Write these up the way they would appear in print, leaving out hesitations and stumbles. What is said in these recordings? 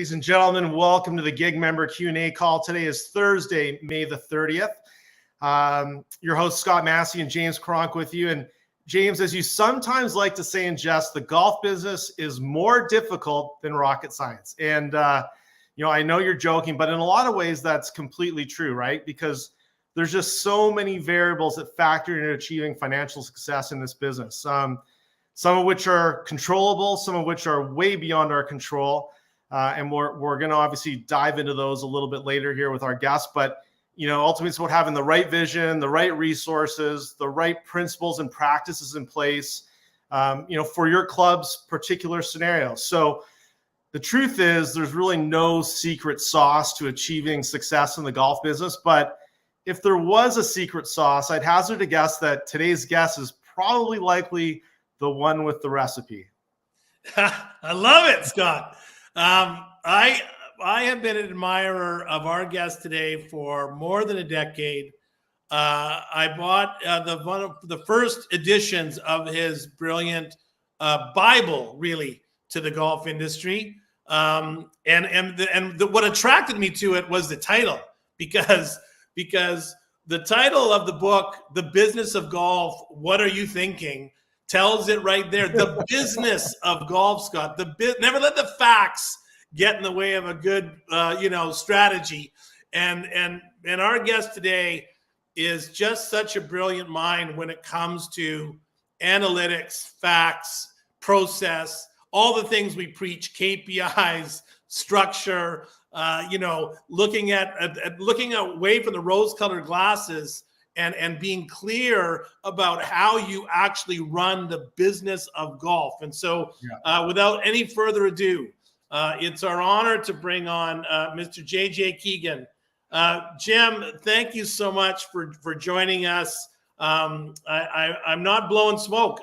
Ladies and gentlemen, welcome to the Gig Member Q&A call. Today is Thursday, May the 30th. Your host, Scott Massey and James Cronk with you. And James, as you sometimes like to say in jest, the golf business is more difficult than rocket science. And, I know you're joking, but in a lot of ways, that's completely true, right? Because there's just so many variables that factor into achieving financial success in this business. Some of which are controllable, some of which are way beyond our control. And we're going to obviously dive into those a little bit later here with our guests. But, ultimately it's about having the right vision, the right resources, the right principles and practices in place, for your club's particular scenario. So the truth is there's really no secret sauce to achieving success in the golf business. But if there was a secret sauce, I'd hazard a guess that today's guest is probably likely the one with the recipe. I love it, Scott. I have been an admirer of our guest today for more than a decade. I bought one of the first editions of his brilliant Bible, really, to the golf industry. What attracted me to it was the title, because the title of the book, The Business of Golf, What Are You Thinking? Tells it right there. The business of golf, Scott. Never let the facts get in the way of a good, strategy. And our guest today is just such a brilliant mind when it comes to analytics, facts, process, all the things we preach, KPIs, structure. Looking away from the rose-colored glasses. And being clear about how you actually run the business of golf. And so without any further ado, it's our honor to bring on Mr. JJ Keegan. Jim, thank you so much for joining us. I'm not blowing smoke.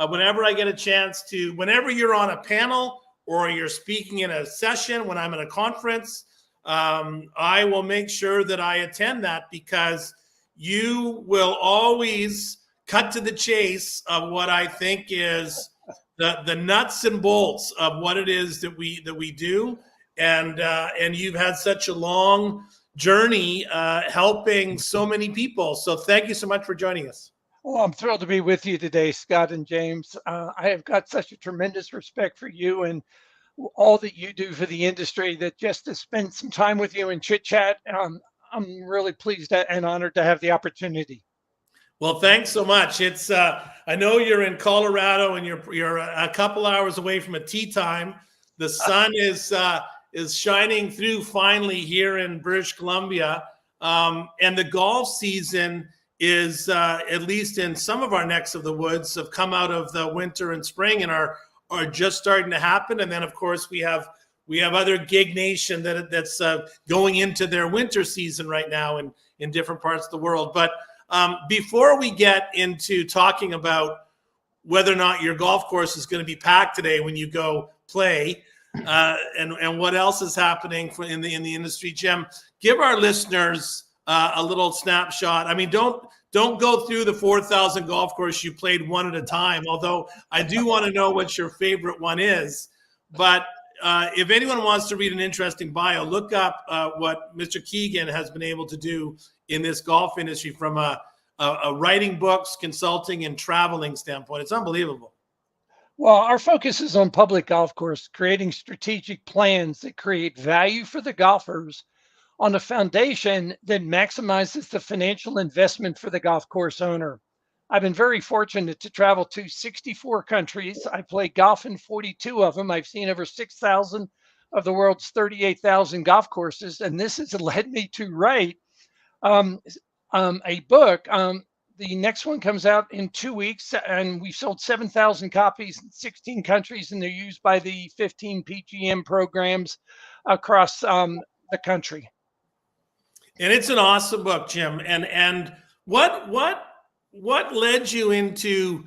Whenever I get a chance to, whenever you're on a panel or you're speaking in a session, when I'm at a conference, I will make sure that I attend that, because you will always cut to the chase of what I think is the nuts and bolts of what it is that we do, and you've had such a long journey helping so many people. So thank you so much for joining us. Well, I'm thrilled to be with you today, Scott and James. I have got such a tremendous respect for you and all that you do for the industry, that just to spend some time with you and chit chat. I'm really pleased and honored to have the opportunity. Well, thanks so much. It's I know you're in Colorado and you're a couple hours away from a tee time. The sun is shining through finally here in British Columbia, and the golf season is at least in some of our necks of the woods have come out of the winter and spring and are just starting to happen. And then of course we have other gig nation that's going into their winter season right now in different parts of the world. But before we get into talking about whether or not your golf course is going to be packed today when you go play, and what else is happening in the industry, Jim, give our listeners a little snapshot. I mean, don't go through the 4,000 golf course you played one at a time, although I do want to know what your favorite one is. But if anyone wants to read an interesting bio, look up what Mr. Keegan has been able to do in this golf industry from a writing books, consulting, and traveling standpoint. It's unbelievable. Well, our focus is on public golf course, creating strategic plans that create value for the golfers on a foundation that maximizes the financial investment for the golf course owner. I've been very fortunate to travel to 64 countries. I play golf in 42 of them. I've seen over 6,000 of the world's 38,000 golf courses. And this has led me to write a book. The next one comes out in 2 weeks, and we've sold 7,000 copies in 16 countries, and they're used by the 15 PGM programs across the country. And it's an awesome book, Jim. And what led you into,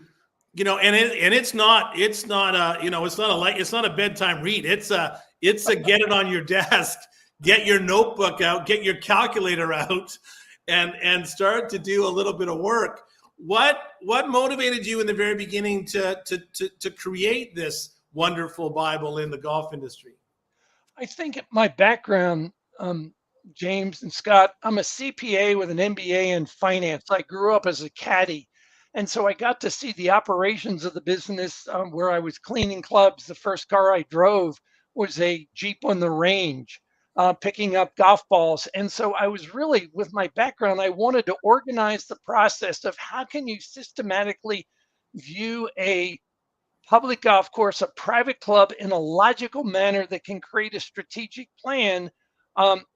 it's not a bedtime read. It's a get it on your desk, get your notebook out, get your calculator out, and start to do a little bit of work. What motivated you in the very beginning to create this wonderful Bible in the golf industry? I think my background, James and Scott, I'm a CPA with an MBA in finance. I grew up as a caddy. And so I got to see the operations of the business where I was cleaning clubs. The first car I drove was a Jeep on the range, picking up golf balls. And so I was really, with my background, I wanted to organize the process of how can you systematically view a public golf course, a private club in a logical manner that can create a strategic plan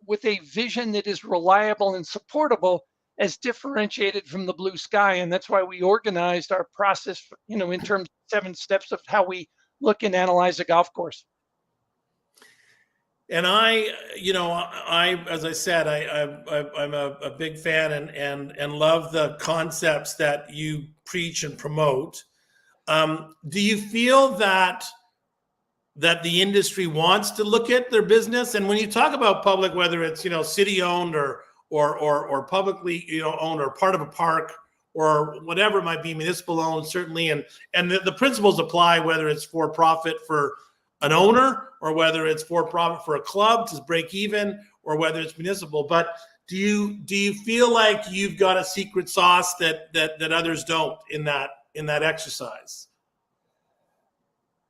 with a vision that is reliable and supportable as differentiated from the blue sky. And that's why we organized our process, in terms of 7 steps of how we look and analyze a golf course. And as I said, I'm a big fan and love the concepts that you preach and promote. Do you feel that the industry wants to look at their business? And when you talk about public, whether it's city owned or publicly owned or part of a park or whatever it might be, municipal owned certainly, and the principles apply whether it's for profit for an owner or whether it's for profit for a club to break even or whether it's municipal. But do you feel like you've got a secret sauce that others don't in that exercise?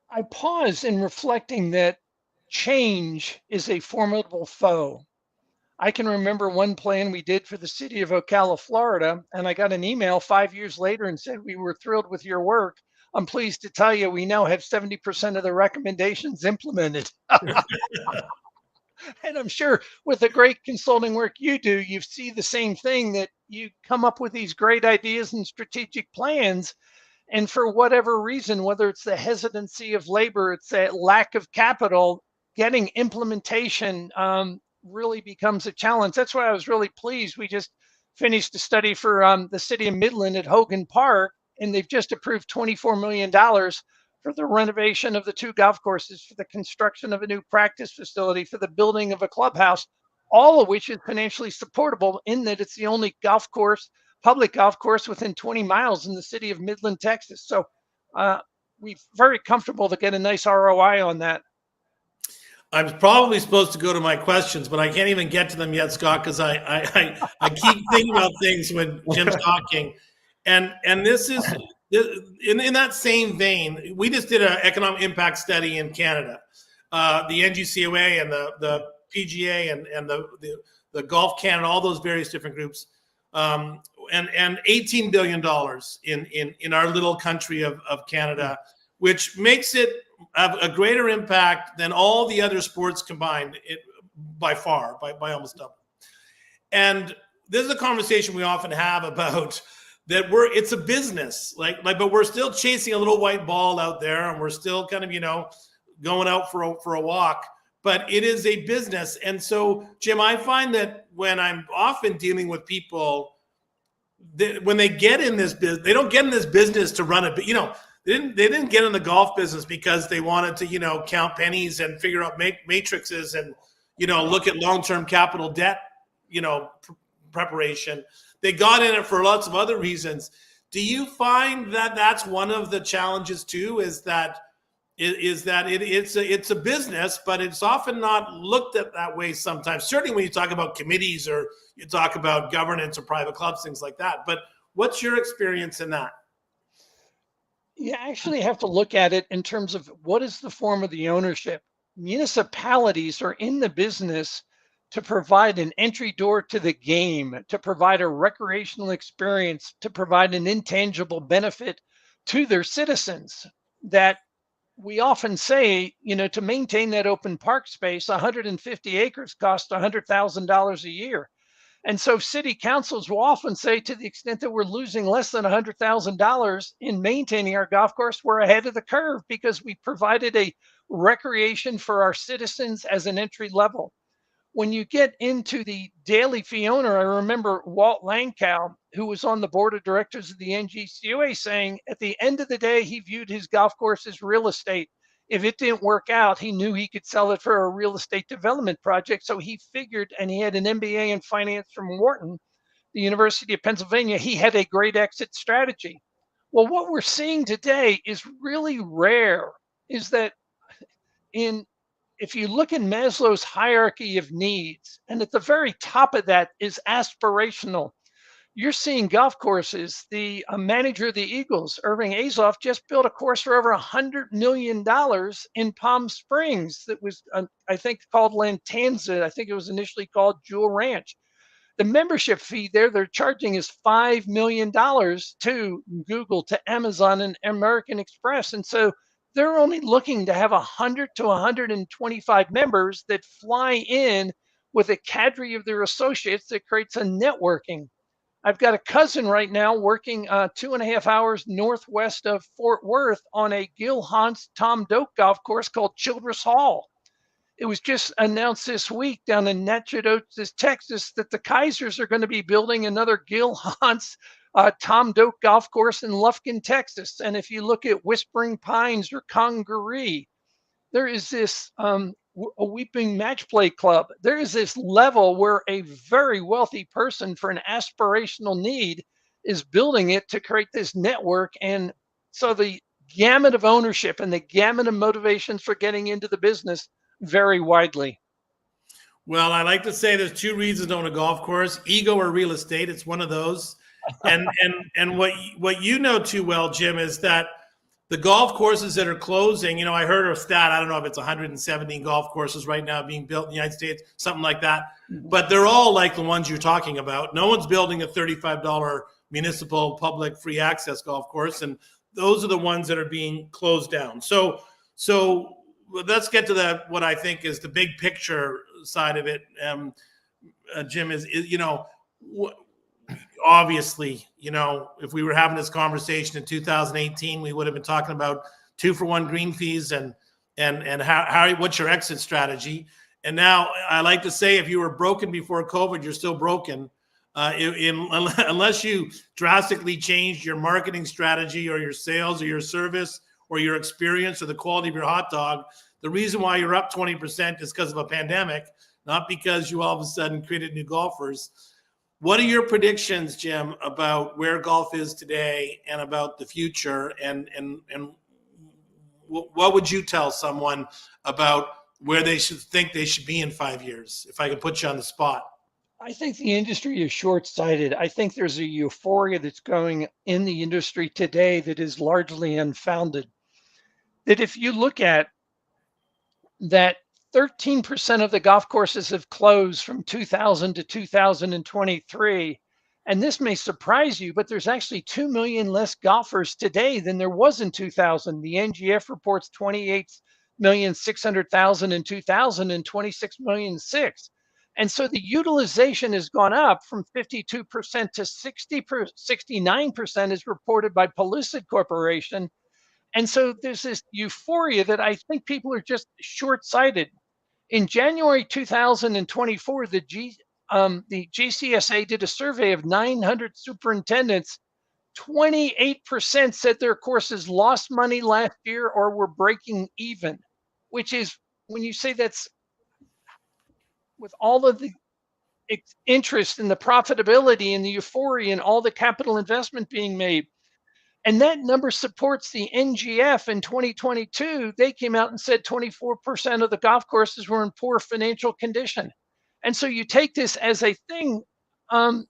I pause in reflecting that change is a formidable foe. I can remember one plan we did for the city of Ocala, Florida, and I got an email 5 years later and said, "We were thrilled with your work. I'm pleased to tell you we now have 70% of the recommendations implemented." And I'm sure with the great consulting work you do, you see the same thing, that you come up with these great ideas and strategic plans. And for whatever reason, whether it's the hesitancy of labor, it's a lack of capital, getting implementation really becomes a challenge. That's why I was really pleased. We just finished a study for the city of Midland at Hogan Park, and they've just approved $24 million for the renovation of the 2 golf courses, for the construction of a new practice facility, for the building of a clubhouse, all of which is financially supportable in that it's the only public golf course within 20 miles in the city of Midland, Texas. So we're very comfortable to get a nice ROI on that. I'm probably supposed to go to my questions, but I can't even get to them yet, Scott, because I keep thinking about things when Jim's talking. And this is in that same vein. We just did an economic impact study in Canada, the NGCOA and the PGA and the Golf Canada, all those various different groups, and $18 billion in our little country of Canada, which makes it have a greater impact than all the other sports combined, by almost double. And this is a conversation we often have about that it's a business, but we're still chasing a little white ball out there, and we're still kind of going out for a walk. But it is a business. And so, Jim, I find that when I'm often dealing with people, when they get in this business, they don't get in this business to run it. But they didn't get in the golf business because they wanted to count pennies and figure out matrices and look at long-term capital debt preparation. They got in it for lots of other reasons. Do you find that that's one of the challenges too? Is that it's a business, but it's often not looked at that way sometimes. Certainly when you talk about committees or you talk about governance or private clubs, things like that. But what's your experience in that? You actually have to look at it in terms of what is the form of the ownership. Municipalities are in the business to provide an entry door to the game, to provide a recreational experience, to provide an intangible benefit to their citizens. That we often say, to maintain that open park space, 150 acres costs $100,000 a year. And so city councils will often say, to the extent that we're losing less than $100,000 in maintaining our golf course, we're ahead of the curve because we provided a recreation for our citizens as an entry level. When you get into the daily fee owner, I remember Walt Langkow, who was on the board of directors of the NGCOA, saying at the end of the day, he viewed his golf course as real estate. If it didn't work out, he knew he could sell it for a real estate development project. So he figured, and he had an MBA in finance from Wharton, the University of Pennsylvania, he had a great exit strategy. Well, what we're seeing today is really rare, is that in if you look in Maslow's hierarchy of needs, and at the very top of that is aspirational, you're seeing golf courses. The manager of the Eagles, Irving Azoff, just built a course for over $100 million in Palm Springs that was, I think, called Lantanza. I think it was initially called Jewel Ranch. The membership fee there they're charging is $5 million to Google, to Amazon, and American Express. And so they're only looking to have 100 to 125 members that fly in with a cadre of their associates that creates a networking. I've got a cousin right now working 2.5 hours northwest of Fort Worth on a Gil Hans Tom Doak golf course called Childress Hall. It was just announced this week down in Natchitoches, Texas, that the Kaisers are going to be building another Gil Hans Tom Doak golf course in Lufkin, Texas. And if you look at Whispering Pines or Congaree, there is this a Weeping Match Play Club. There is this level where a very wealthy person for an aspirational need is building it to create this network. And so the gamut of ownership and the gamut of motivations for getting into the business vary widely. Well, I like to say there's two reasons to own a golf course: ego or real estate. It's one of those. And what you know too well, Jim, is that the golf courses that are closing, I heard a stat, I don't know if it's 117 golf courses right now being built in the United States, something like that. But they're all like the ones you're talking about. No one's building a $35 municipal public free access golf course. And those are the ones that are being closed down. So let's get to what I think is the big picture side of it. Jim, is obviously, if we were having this conversation in 2018, we would have been talking about 2-for-1 green fees and how what's your exit strategy. And now I like to say, if you were broken before COVID, you're still broken. Unless you drastically changed your marketing strategy or your sales or your service or your experience or the quality of your hot dog. The reason why you're up 20% is because of a pandemic, not because you all of a sudden created new golfers. What are your predictions, Jim, about where golf is today and about the future? And what would you tell someone about where they should think they should be in 5 years, if I could put you on the spot? I think the industry is short-sighted. I think there's a euphoria that's going in the industry today that is largely unfounded. That if you look at that, 13% of the golf courses have closed from 2000 to 2023. And this may surprise you, but there's actually 2 million less golfers today than there was in 2000. The NGF reports 28,600,000 in 2000 and 26,000,006. And so the utilization has gone up from 52% to 69% is reported by Pellucid Corporation. And so there's this euphoria that I think people are just short-sighted. In January 2024, the GCSA did a survey of 900 superintendents. 28% said their courses lost money last year or were breaking even, which is, when you say that's with all of the interest and the profitability and the euphoria and all the capital investment being made. And that number supports the NGF in 2022. They came out and said 24% of the golf courses were in poor financial condition. And so you take this as a thing. I'm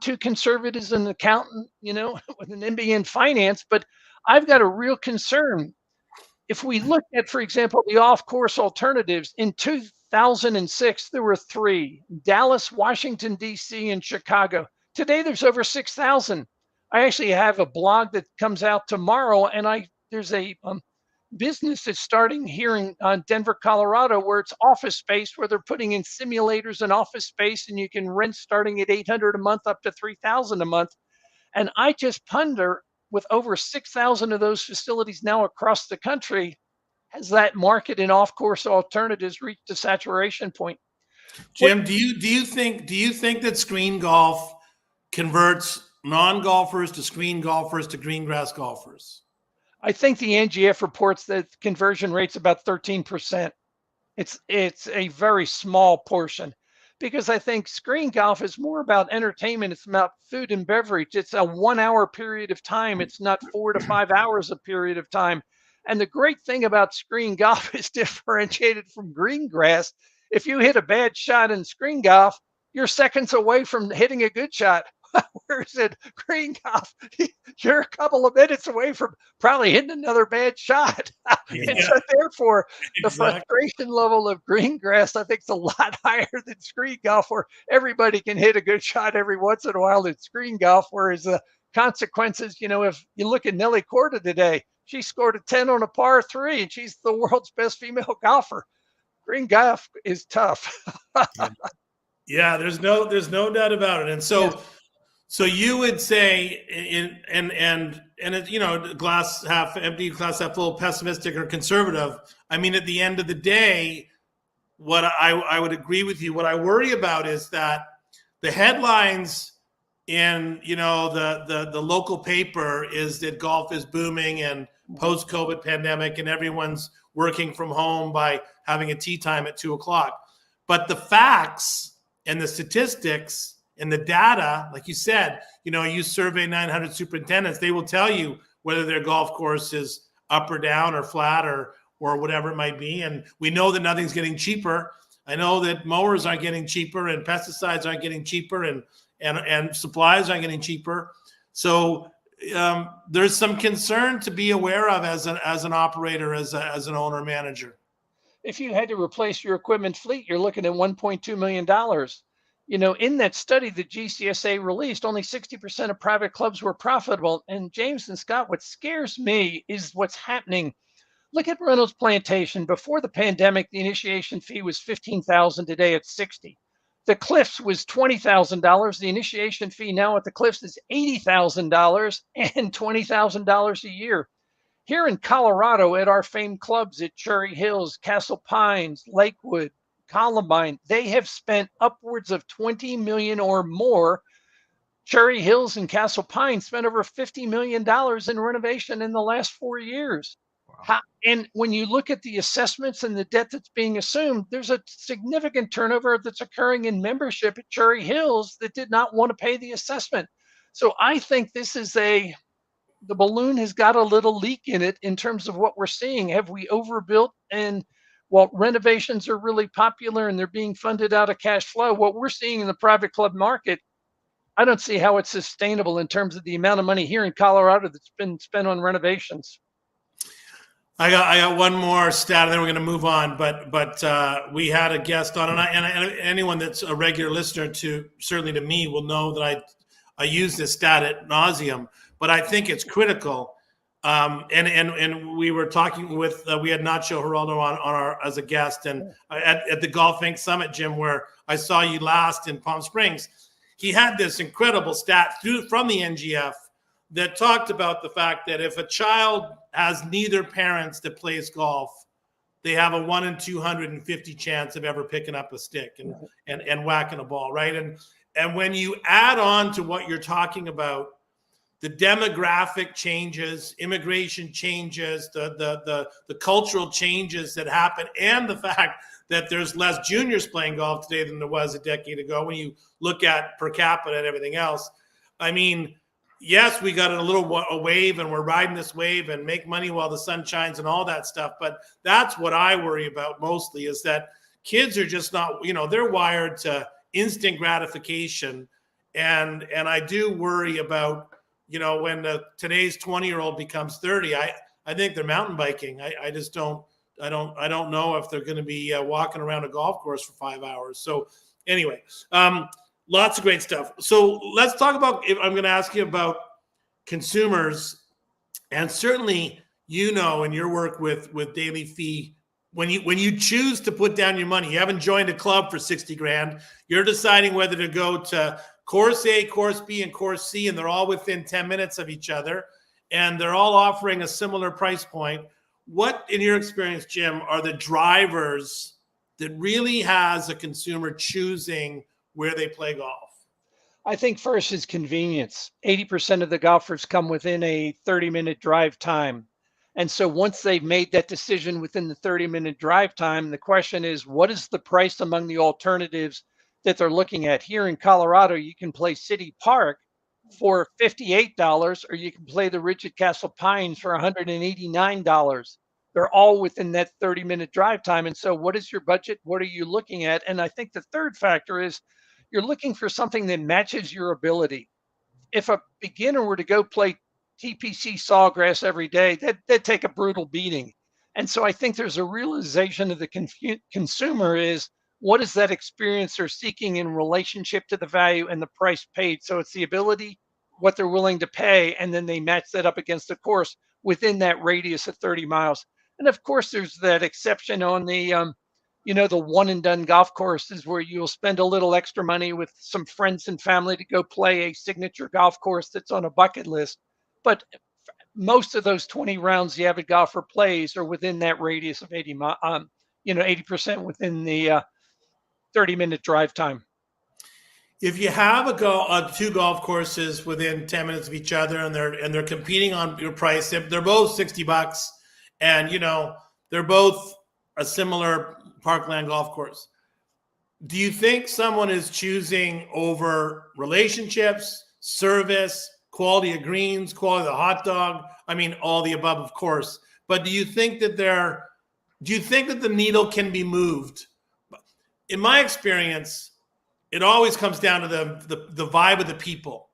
too conservative as an accountant, with an MBA in finance, but I've got a real concern. If we look at, for example, the off-course alternatives, in 2006, there were 3: Dallas, Washington, D.C., and Chicago. Today, there's over 6,000. I actually have a blog that comes out tomorrow, and there's a business that's starting here in Denver, Colorado, where it's office space, where they're putting in simulators and office space, and you can rent starting at $800 a month up to $3,000 a month. And I just ponder, with over 6,000 of those facilities now across the country, has that market in off-course alternatives reached a saturation point? Jim, do you think that screen golf converts non-golfers to screen golfers to green grass golfers? I think the NGF reports that conversion rate's about 13%. It's a very small portion, because I think screen golf is more about entertainment. It's about food and beverage. It's a 1 hour period of time. It's not 4 to 5 hours a period of time. And the great thing about screen golf is differentiated from green grass. If you hit a bad shot in screen golf, you're seconds away from hitting a good shot. Whereas in green golf, you're a couple of minutes away from probably hitting another bad shot. And Yeah, so therefore, the exactly. frustration level of green grass, I think, is a lot higher than screen golf, where everybody can hit a good shot every once in a while in screen golf. Whereas the consequences, if you look at Nelly Korda today, she scored a 10 on a par three, and she's the world's best female golfer. Green golf is tough. Yeah, there's no doubt about it. And Yes. so you would say and it, glass half empty, glass half full, pessimistic or conservative. I mean, at the end of the day, what I would agree with you. What I worry about is that the headlines in the local paper is that golf is booming and post-COVID pandemic and everyone's working from home by having a tee time at 2:00. But the facts and the statistics and the data, like you said, you survey 900 superintendents, they will tell you whether their golf course is up or down or flat or whatever it might be. And we know that nothing's getting cheaper. I know that mowers aren't getting cheaper and pesticides aren't getting cheaper and supplies aren't getting cheaper. So there's some concern to be aware of as an operator, as an owner manager. If you had to replace your equipment fleet, you're looking at $1.2 million. In that study that GCSA released, only 60% of private clubs were profitable. And James and Scott, what scares me is what's happening. Look at Reynolds Plantation. Before the pandemic, the initiation fee was $15,000. Today it's $60,000. The Cliffs was $20,000. The initiation fee now at the Cliffs is $80,000 and $20,000 a year. Here in Colorado, at our famed clubs at Cherry Hills, Castle Pines, Lakewood, Columbine, they have spent upwards of $20 million or more. Cherry Hills and Castle Pines spent over $50 million in renovation in the last 4 years. Wow. And when you look at the assessments and the debt that's being assumed, there's a significant turnover that's occurring in membership at Cherry Hills that did not want to pay the assessment. So I think this is the balloon has got a little leak in it in terms of what we're seeing. Have we overbuilt? And while renovations are really popular and they're being funded out of cash flow, what we're seeing in the private club market, I don't see how it's sustainable in terms of the amount of money here in Colorado that's been spent on renovations. I got one more stat, and then we're going to move on. But we had a guest on, and anyone that's a regular listener certainly to me will know that I use this stat at nauseum. But I think it's critical. And we were talking with we had Nacho Geraldo on our as a guest, and at the Golf Inc. Summit, Jim, where I saw you last in Palm Springs. He had this incredible stat from the NGF that talked about the fact that if a child has neither parents that plays golf, they have a 1 in 250 chance of ever picking up a stick and whacking a ball, right? And when you add on to what you're talking about, the demographic changes, immigration changes, the cultural changes that happen, and the fact that there's less juniors playing golf today than there was a decade ago when you look at per capita and everything else. I mean, yes, we got a wave and we're riding this wave and make money while the sun shines and all that stuff. But that's what I worry about mostly, is that kids are just not, they're wired to instant gratification. And I do worry about, when today's 20-year-old becomes 30, I think they're mountain biking. I just don't know if they're going to be walking around a golf course for 5 hours. So anyway, lots of great stuff. So let's talk about, I'm going to ask you about consumers, and certainly, in your work with Daily Fee, when you choose to put down your money, you haven't joined a club for 60 grand, you're deciding whether to go to course A, course B, and course C, and they're all within 10 minutes of each other, and they're all offering a similar price point. What, in your experience, Jim, are the drivers that really has a consumer choosing where they play golf? I think first is convenience. 80% of the golfers come within a 30-minute drive time. And so once they've made that decision within the 30-minute drive time, the question is, what is the price among the alternatives that they're looking at? Here in Colorado, you can play City Park for $58, or you can play the Ridge at Castle Pines for $189. They're all within that 30-minute drive time. And so what is your budget? What are you looking at? And I think the third factor is you're looking for something that matches your ability. If a beginner were to go play TPC Sawgrass every day, they'd take a brutal beating. And so I think there's a realization of the consumer is what is that experience they're seeking in relationship to the value and the price paid. So it's the ability, what they're willing to pay, and then they match that up against the course within that radius of 30 miles. And of course, there's that exception on the the one and done golf courses where you'll spend a little extra money with some friends and family to go play a signature golf course that's on a bucket list. But most of those 20 rounds the avid golfer plays are within that radius of 80% within the 30-minute drive time. If you have two golf courses within 10 minutes of each other and they're competing on your price, they're both $60, and they're both a similar parkland golf course. Do you think someone is choosing over relationships, service, quality of greens, quality of the hot dog? I mean, all the above, of course. But do you think that the needle can be moved? In my experience, it always comes down to the vibe of the people.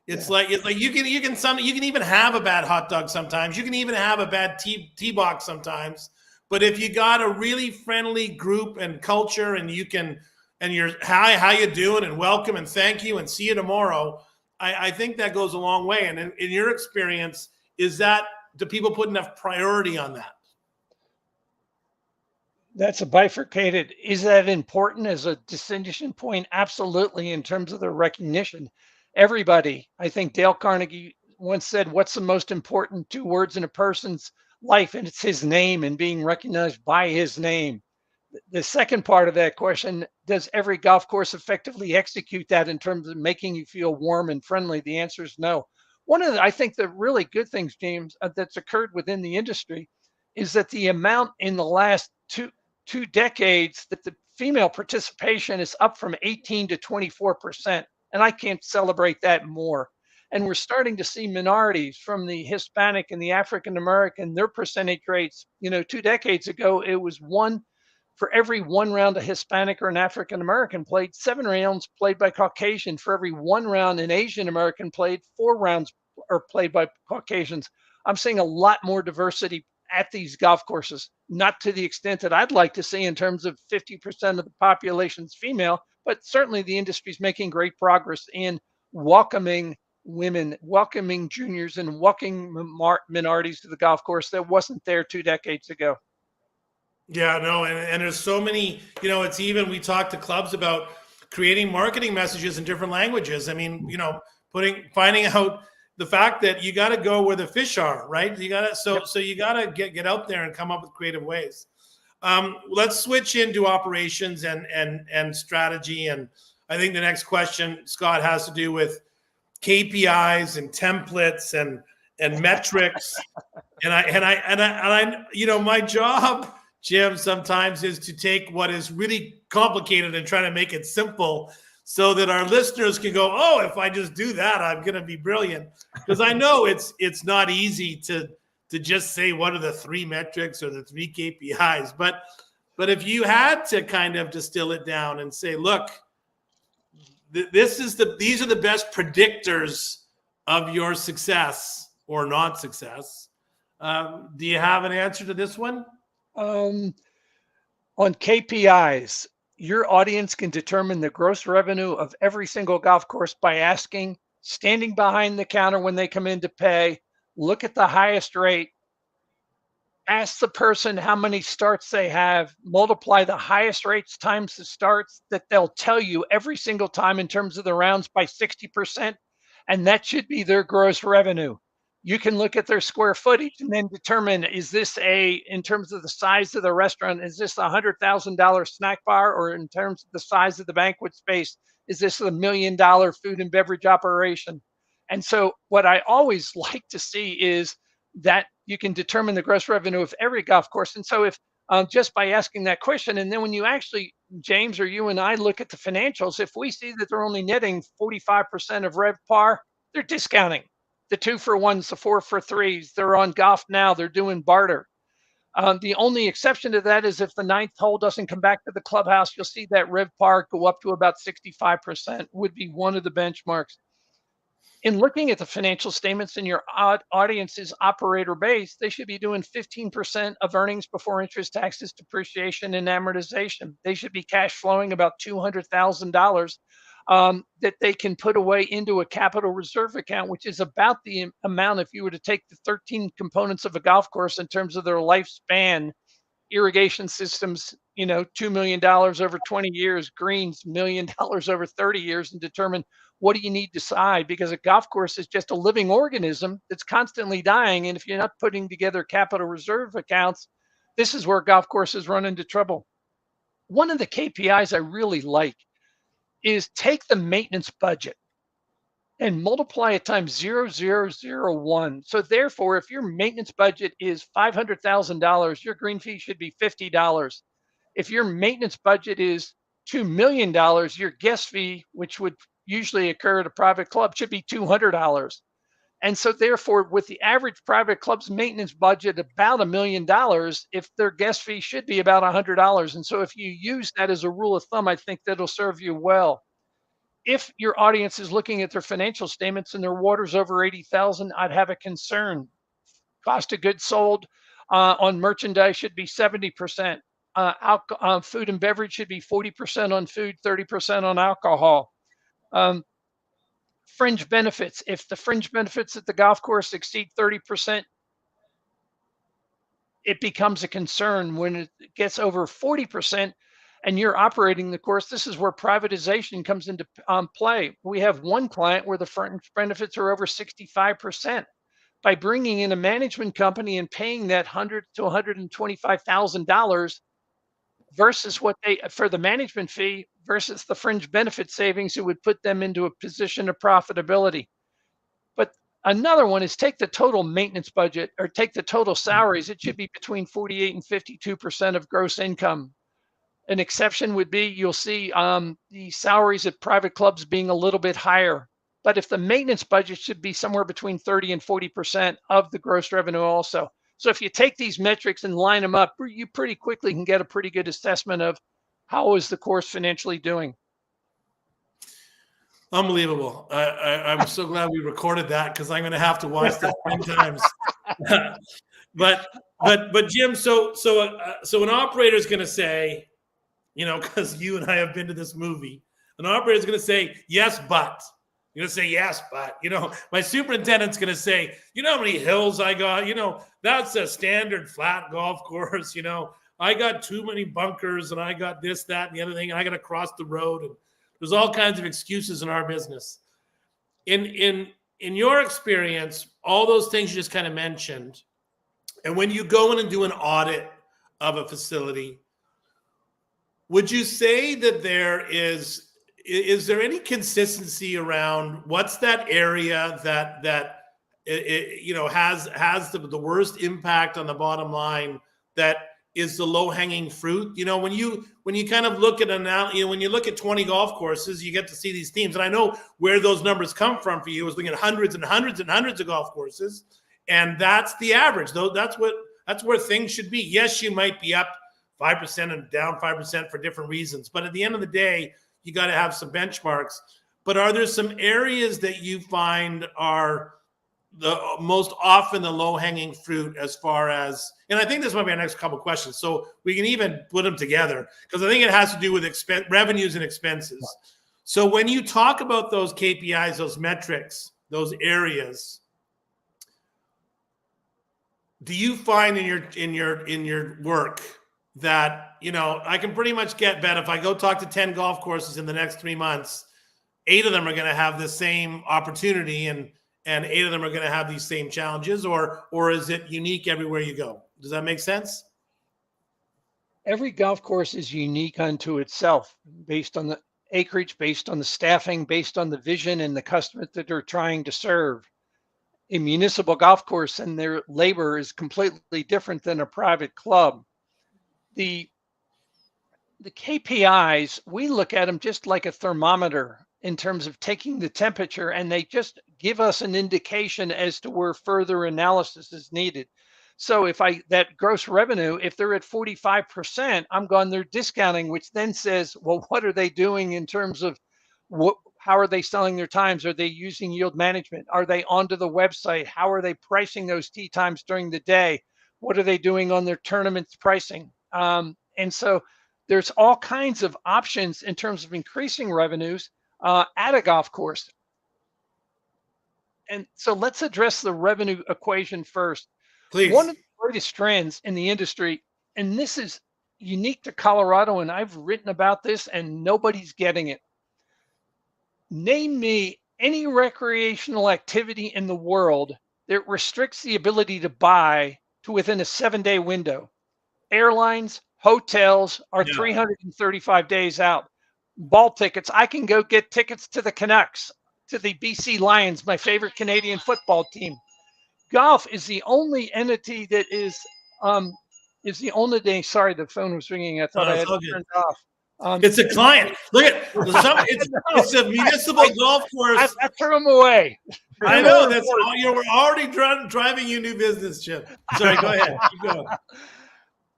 It's like you can even have a bad hot dog sometimes. You can even have a bad tea box sometimes. But if you got a really friendly group and culture, and you're hi, how you doing, and welcome and thank you and see you tomorrow, I think that goes a long way. And in your experience, do people put enough priority on that? That's a bifurcated. Is that important as a distinction point? Absolutely. In terms of the recognition, everybody, I think Dale Carnegie once said, what's the most important two words in a person's life? And it's his name and being recognized by his name. The second part of that question, does every golf course effectively execute that in terms of making you feel warm and friendly? The answer is no. One of I think the really good things, James, that's occurred within the industry is that the amount in the last two decades that the female participation is up from 18 to 24%. And I can't celebrate that more. And we're starting to see minorities from the Hispanic and the African American, their percentage rates. 2 decades ago, it was one for every one round a Hispanic or an African American played, 7 rounds played by Caucasian. For every 1 round an Asian American played, 4 rounds are played by Caucasians. I'm seeing a lot more diversity at these golf courses, not to the extent that I'd like to see in terms of 50% of the population's female, but certainly the industry's making great progress in welcoming women, welcoming juniors, and welcoming minorities to the golf course that wasn't there 2 decades ago. Yeah, no, and there's so many, it's even, we talk to clubs about creating marketing messages in different languages. I mean, finding out the fact that you got to go where the fish are, right? You got to, so you got to get out there and come up with creative ways. Let's switch into operations and strategy. And I think the next question, Scott, has to do with KPIs and templates and metrics. and I my job, Jim, sometimes is to take what is really complicated and try to make it simple so that our listeners can go, oh, if I just do that, I'm going to be brilliant. Because I know it's not easy to just say what are the 3 metrics or the 3 KPIs. But if you had to kind of distill it down and say, look, these are the best predictors of your success or not success. Do you have an answer to this one? On KPIs, your audience can determine the gross revenue of every single golf course by asking, standing behind the counter when they come in to pay, look at the highest rate, ask the person how many starts they have, multiply the highest rates times the starts that they'll tell you every single time in terms of the rounds by 60%, and that should be their gross revenue. You can look at their square footage and then determine, is this in terms of the size of the restaurant, is this a $100,000 snack bar, or in terms of the size of the banquet space, is this $1 million food and beverage operation? And so what I always like to see is that you can determine the gross revenue of every golf course. And so if just by asking that question, and then when you actually, James, or you and I look at the financials, if we see that they're only netting 45% of RevPAR, they're discounting. The 2 for 1s, the 4 for 3s, they're on Golf Now, they're doing barter. The only exception to that is if the ninth hole doesn't come back to the clubhouse, you'll see that rev par go up to about 65%, would be one of the benchmarks. In looking at the financial statements in your audience's operator base, they should be doing 15% of earnings before interest, taxes, depreciation, and amortization. They should be cash flowing about $200,000 that they can put away into a capital reserve account, which is about the amount if you were to take the 13 components of a golf course in terms of their lifespan. Irrigation systems, $2 million over 20 years, greens, $1 million over 30 years, and determine what do you need to decide, because a golf course is just a living organism that's constantly dying. And if you're not putting together capital reserve accounts, this is where golf courses run into trouble. One of the KPIs I really like is take the maintenance budget and multiply it times 0.0001. So therefore, if your maintenance budget is $500,000, your green fee should be $50. If your maintenance budget is $2 million, your guest fee, which would usually occur at a private club, should be $200. And so therefore, with the average private club's maintenance budget about $1 million, if their guest fee should be about $100. And so if you use that as a rule of thumb, I think that'll serve you well. If your audience is looking at their financial statements and their water's over 80,000, I'd have a concern. Cost of goods sold on merchandise should be 70%. Food and beverage should be 40% on food, 30% on alcohol. Fringe benefits. If the fringe benefits at the golf course exceed 30%, it becomes a concern. When it gets over 40%, and you're operating the course, this is where privatization comes into play. We have one client where the fringe benefits are over 65%. By bringing in a management company and paying that $100,000 to $125,000 versus what they for the management fee versus the fringe benefit savings, it would put them into a position of profitability. But another one is take the total maintenance budget or take the total salaries. It should be between 48 and 52% of gross income. An exception would be you'll see the salaries at private clubs being a little bit higher. But if the maintenance budget should be somewhere between 30 and 40% of the gross revenue also. So if you take these metrics and line them up, you pretty quickly can get a pretty good assessment of how is the course financially doing. Unbelievable. I'm so glad we recorded that, because I'm going to have to watch that 10 times. But Jim, so an operator is going to say, because you and I have been to this movie, an operator is going to say, yes, but. You're going to say, yes, but. My superintendent's going to say, how many hills I got? That's a standard flat golf course. I got too many bunkers, and I got this, that, and the other thing, and I got to cross the road. And there's all kinds of excuses in our business. In your experience, all those things you just kind of mentioned, and when you go in and do an audit of a facility, would you say that there is there any consistency around what's that area that has the worst impact on the bottom line, that is the low hanging fruit? When you kind of look at when you look at 20 golf courses, you get to see these themes, and I know where those numbers come from for you. I was looking at hundreds and hundreds and hundreds of golf courses, and that's the average. Though that's where things should be. Yes, you might be up 5% and down 5% for different reasons. But at the end of the day, you got to have some benchmarks. But are there some areas that you find are the most often the low-hanging fruit as far as, and I think this might be our next couple of questions, so we can even put them together, because I think it has to do with revenues and expenses. So when you talk about those KPIs, those metrics, those areas, do you find in your work that, I can pretty much bet if I go talk to 10 golf courses in the next 3 months, 8 of them are going to have the same opportunity and 8 of them are going to have these same challenges, or is it unique everywhere you go? Does that make sense? Every golf course is unique unto itself, based on the acreage, based on the staffing, based on the vision and the customer that they're trying to serve. A municipal golf course and their labor is completely different than a private club. The KPIs, we look at them just like a thermometer in terms of taking the temperature, and they just give us an indication as to where further analysis is needed. So if that gross revenue, if they're at 45%, they're discounting, which then says, well, what are they doing in terms of how are they selling their times? Are they using yield management? Are they onto the website? How are they pricing those tee times during the day? What are they doing on their tournaments pricing? And so there's all kinds of options in terms of increasing revenues at a golf course. And so let's address the revenue equation first. Please. One of the greatest trends in the industry, and this is unique to Colorado, and I've written about this and nobody's getting it. Name me any recreational activity in the world that restricts the ability to buy to within a 7-day window. Airlines, hotels are 335 days out. Ball tickets, I can go get tickets to the Canucks, to the BC Lions, my favorite Canadian football team. Golf is the only entity that is the only day. Sorry, the phone was ringing. I thought I had it turned off. It's a client. Look at it's a municipal golf course. I threw them away. I know that's we're already driving you new business, Chip. Sorry, go ahead. Keep going.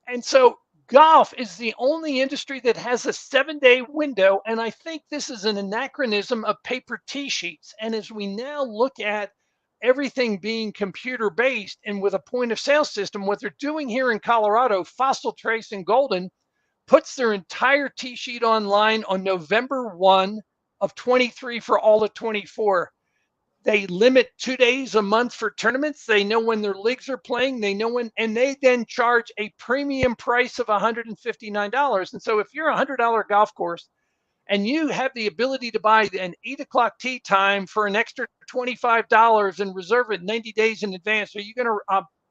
And so golf is the only industry that has a 7-day window, and I think this is an anachronism of paper tee sheets. And as we now look at everything being computer based and with a point of sale system, what they're doing here in Colorado, Fossil Trace and Golden puts their entire tee sheet online on November 1 of 23 for all of 24. They limit 2 days a month for tournaments. They know when their leagues are playing. They know when, and they then charge a premium price of $159. And so if you're a $100 golf course and you have the ability to buy an 8 o'clock tee time for an extra $25 and reserve it 90 days in advance, are you going to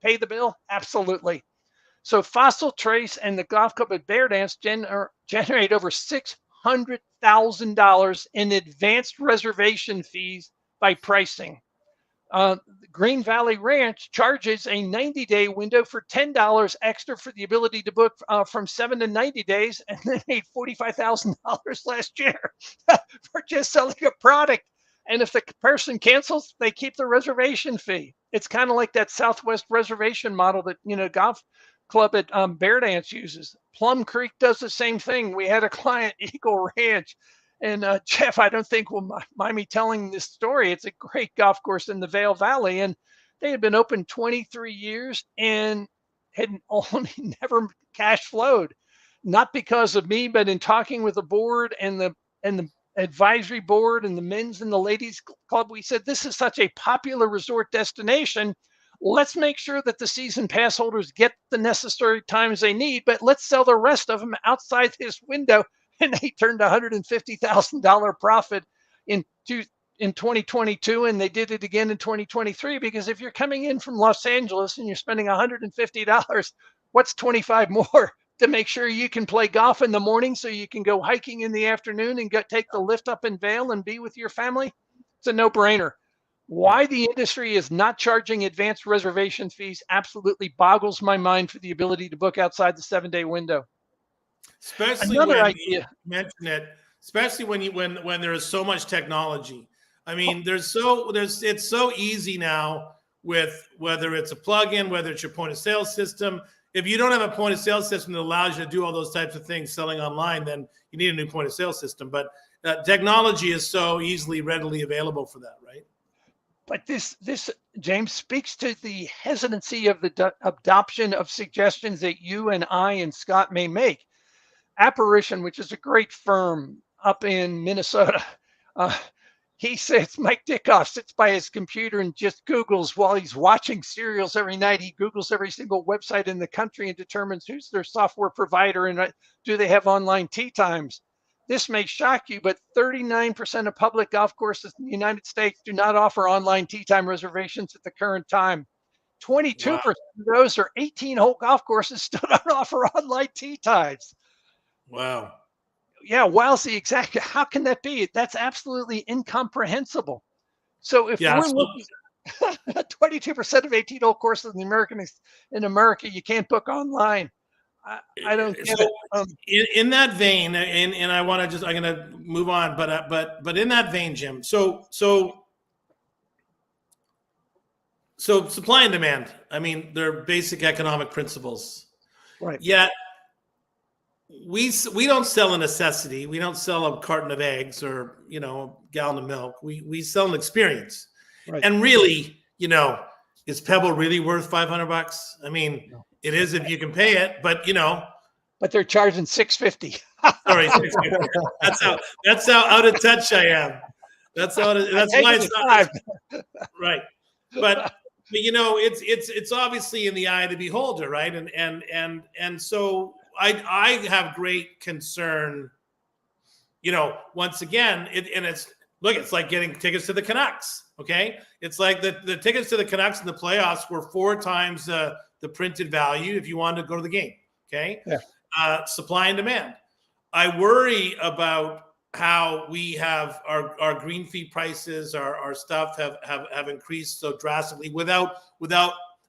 pay the bill? Absolutely. So Fossil Trace and the golf club at Bear Dance generate over $600,000 in advanced reservation fees by pricing. Green Valley Ranch charges a 90-day window for $10 extra for the ability to book from 7 to 90 days, and they made $45,000 last year for just selling a product. And if the person cancels, they keep the reservation fee. It's kind of like that Southwest reservation model that golf club at Bear Dance uses. Plum Creek does the same thing. We had a client, Eagle Ranch, and Jeff, I don't think will mind me telling this story. It's a great golf course in the Vail Valley, and they had been open 23 years and had only never cash flowed. Not because of me, but in talking with the board and the advisory board and the men's and the ladies club, we said, this is such a popular resort destination. Let's make sure that the season pass holders get the necessary times they need, but let's sell the rest of them outside this window. And they turned $150,000 profit in 2022, and they did it again in 2023. Because if you're coming in from Los Angeles and you're spending $150, what's 25 more to make sure you can play golf in the morning so you can go hiking in the afternoon and take the lift up in Vail and be with your family? It's a no-brainer. Why the industry is not charging advanced reservation fees absolutely boggles my mind for the ability to book outside the 7-day window. Especially Another when idea. you mention it, especially when there is so much technology. I mean, it's so easy now with whether it's a plugin, whether it's your point of sale system. If you don't have a point of sale system that allows you to do all those types of things selling online, then you need a new point of sale system. But technology is so readily available for that, right? But this, James, speaks to the hesitancy of the adoption of suggestions that you and I and Scott may make. Apparition, which is a great firm up in Minnesota, he says Mike Dickoff sits by his computer and just Googles while he's watching serials every night. He Googles every single website in the country and determines who's their software provider and do they have online tee times. This may shock you, but 39% of public golf courses in the United States do not offer online tee time reservations at the current time. 22% of those are 18-hole golf courses still don't offer online tee times. Wow. Yeah, wowsy, exactly. How can that be? That's absolutely incomprehensible. So if we're looking at 22% of 18-hole courses in America, you can't book online. I don't get it. In that vein, and I want to I'm going to move on, but in that vein, Jim. So So supply and demand. I mean, they're basic economic principles. Right. Yet we don't sell a necessity. We don't sell a carton of eggs or a gallon of milk. We sell an experience. Right. And really, is Pebble really worth $500? I mean, No. it is if you can pay it, but But they're charging $650. Sorry, that's how out of touch I am. That's why it's not right. But it's obviously in the eye of the beholder, right? And so I have great concern. Once again, it's like getting tickets to the Canucks. Okay, it's like the tickets to the Canucks in the playoffs were 4 times the printed value if you wanted to go to the game. Okay, yeah. Supply and demand. I worry about how we have our green fee prices, our stuff have increased so drastically without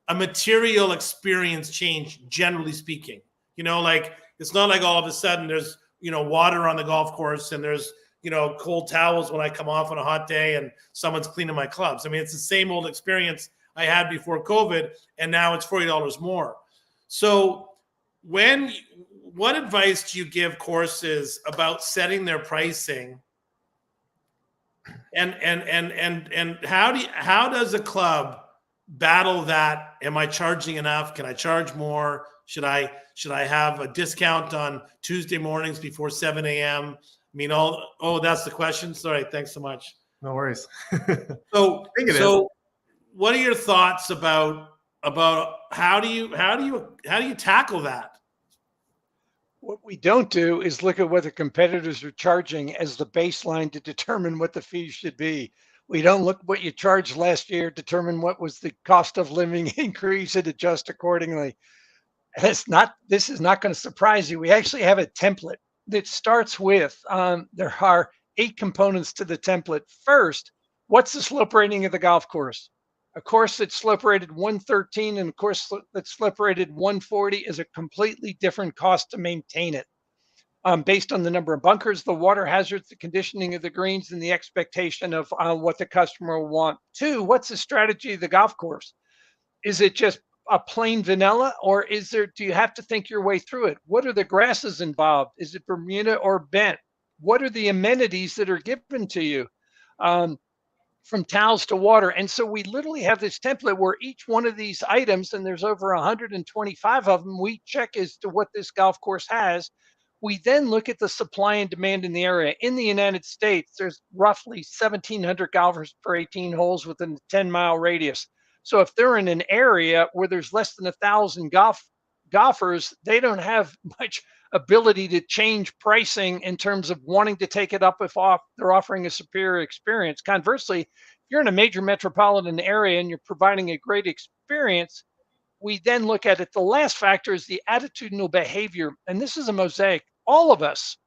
a material experience change, generally speaking. Like it's not like all of a sudden there's water on the golf course and there's cold towels when I come off on a hot day and someone's cleaning my clubs. I mean, it's the same old experience I had before COVID, and now it's $40 more. So what advice do you give courses about setting their pricing? And how does a club battle that? Am I charging enough? Can I charge more? Should I have a discount on Tuesday mornings before 7 a.m.? I mean, that's the question. Sorry, thanks so much. No worries. So what are your thoughts about how do you tackle that? What we don't do is look at what the competitors are charging as the baseline to determine what the fees should be. We don't look what you charged last year, determine what was the cost of living increase, and adjust accordingly. This is not going to surprise you. We actually have a template that starts with, there are 8 components to the template. First, what's the slope rating of the golf course? A course that's slope rated 113 and a course that's slope rated 140 is a completely different cost to maintain it. Based on the number of bunkers, the water hazards, the conditioning of the greens, and the expectation of what the customer will want. 2, what's the strategy of the golf course? Is it just a plain vanilla, or do you have to think your way through it? What are the grasses involved? Is it Bermuda or bent? What are the amenities that are given to you? From towels to water. And so we literally have this template where each one of these items, and there's over 125 of them, we check as to what this golf course has. We then look at the supply and demand in the area. In the United States, there's roughly 1,700 golfers per 18 holes within a 10-mile radius. So if they're in an area where there's less than 1,000 golfers, they don't have much ability to change pricing in terms of wanting to take it up if they're offering a superior experience. Conversely, if you're in a major metropolitan area and you're providing a great experience, we then look at it. The last factor is the attitudinal behavior. And this is a mosaic. All of us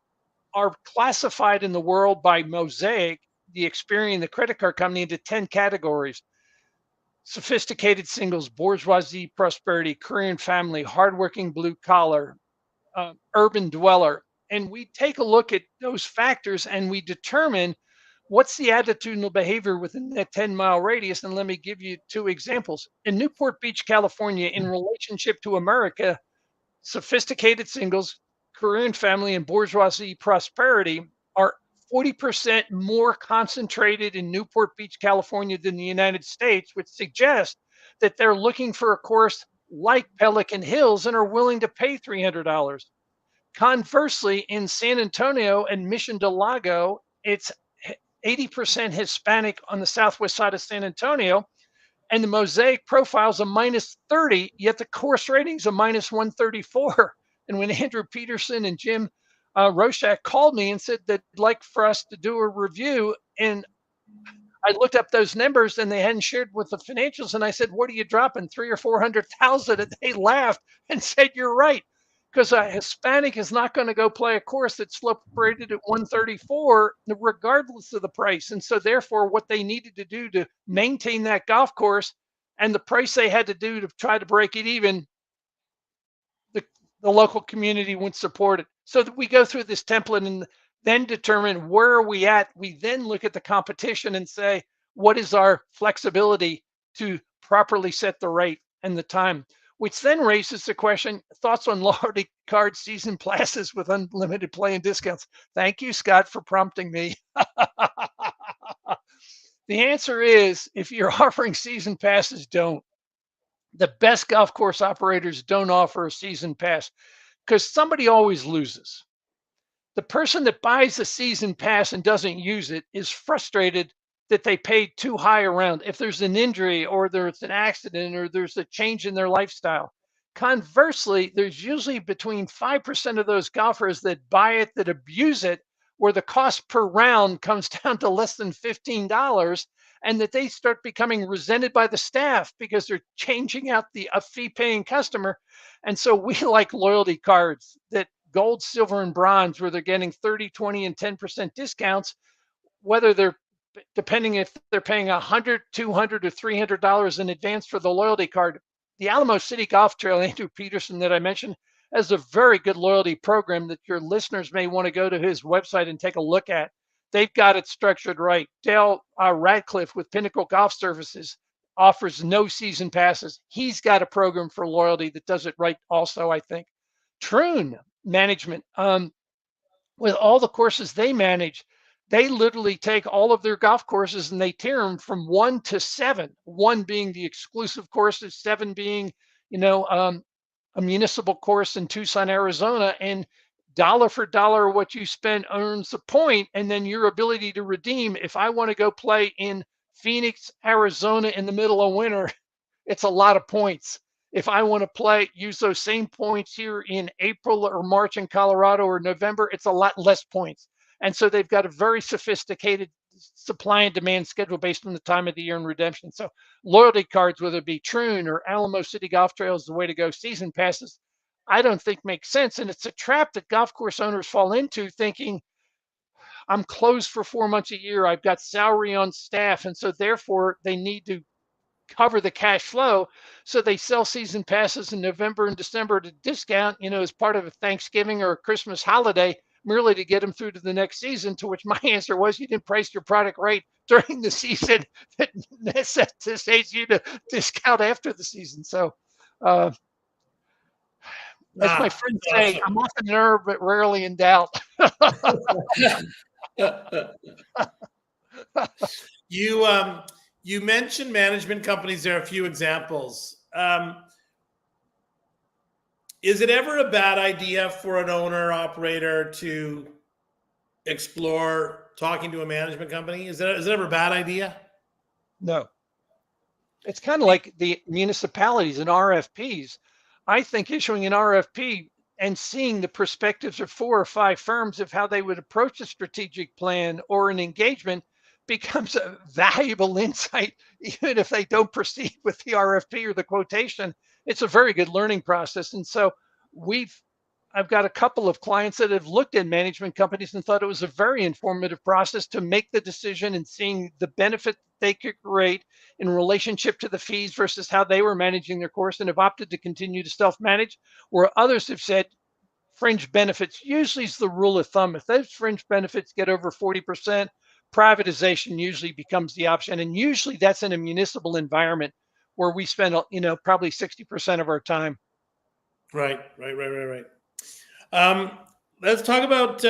are classified in the world by Mosaic, the Experian, the credit card company, into 10 categories. Sophisticated singles, bourgeoisie, prosperity, career and family, hardworking, blue collar, urban dweller. And we take a look at those factors and we determine what's the attitudinal behavior within that 10-mile radius. And let me give you 2 examples. In Newport Beach, California, in relationship to America, sophisticated singles, career and family, and bourgeoisie prosperity are 40% more concentrated in Newport Beach, California than the United States, which suggests that they're looking for a course like Pelican Hills and are willing to pay $300. Conversely, in San Antonio and Mission del Lago, it's 80% Hispanic on the southwest side of San Antonio, and the Mosaic profile's a -30, yet the course rating's a -134. And when Andrew Peterson and Jim Roshak called me and said they'd like for us to do a review, and I looked up those numbers and they hadn't shared with the financials, and I said, "What are you dropping, 300,000 or 400,000?" And they laughed and said, "You're right, because a Hispanic is not going to go play a course that's slope rated at 134, regardless of the price." And so, therefore, what they needed to do to maintain that golf course and the price they had to do to try to break it even, the local community wouldn't support it. So that we go through this template and then determine where are we at. We then look at the competition and say, what is our flexibility to properly set the rate and the time, which then raises the question, thoughts on loyalty card season passes with unlimited play and discounts. Thank you, Scott, for prompting me. The answer is, if you're offering season passes, don't. The best golf course operators don't offer a season pass because somebody always loses. The person that buys a season pass and doesn't use it is frustrated that they paid too high around if there's an injury or there's an accident or there's a change in their lifestyle. Conversely, there's usually between 5% of those golfers that buy it that abuse it, where the cost per round comes down to less than $15, and that they start becoming resented by the staff because they're changing out a fee paying customer. And so we like loyalty cards that gold, silver, and bronze, where they're getting 30, 20, and 10% discounts, whether they're depending if they're paying $100, $200, or $300 in advance for the loyalty card. The Alamo City Golf Trail, Andrew Peterson, that I mentioned, has a very good loyalty program that your listeners may want to go to his website and take a look at. They've got it structured right. Dale Radcliffe with Pinnacle Golf Services offers no season passes. He's got a program for loyalty that does it right also, I think. Troon Management, with all the courses they manage, they literally take all of their golf courses and they tier them from 1 to 7, 1 being the exclusive courses, 7 being, a municipal course in Tucson, Arizona, and dollar for dollar what you spend earns a point, and then your ability to redeem. If I want to go play in Phoenix, Arizona in the middle of winter, it's a lot of points. If I want to use those same points here in April or March in Colorado or November, it's a lot less points. And so they've got a very sophisticated supply and demand schedule based on the time of the year and redemption. So loyalty cards, whether it be Troon or Alamo City Golf Trail, is the way to go. Season passes, I don't think makes sense. And it's a trap that golf course owners fall into, thinking, I'm closed for 4 months a year. I've got salary on staff. And so therefore they need to cover the cash flow. So they sell season passes in November and December at a discount, as part of a Thanksgiving or a Christmas holiday, merely to get them through to the next season. To which my answer was, you didn't price your product right during the season that necessitates you to discount after the season. So, as my friends say, I'm often in error, but rarely in doubt. You mentioned management companies. There are a few examples. Is it ever a bad idea for an owner operator to explore talking to a management company? Is it ever a bad idea? No. It's kind of like the municipalities and RFPs. I think issuing an RFP and seeing the perspectives of 4 or 5 firms of how they would approach a strategic plan or an engagement becomes a valuable insight, even if they don't proceed with the RFP or the quotation. It's a very good learning process. And so I've got a couple of clients that have looked at management companies and thought it was a very informative process to make the decision and seeing the benefit they could create in relationship to the fees versus how they were managing their course, and have opted to continue to self-manage, where others have said fringe benefits usually is the rule of thumb. If those fringe benefits get over 40%, privatization usually becomes the option. And usually that's in a municipal environment where we spend, probably 60% of our time. Right. Let's talk about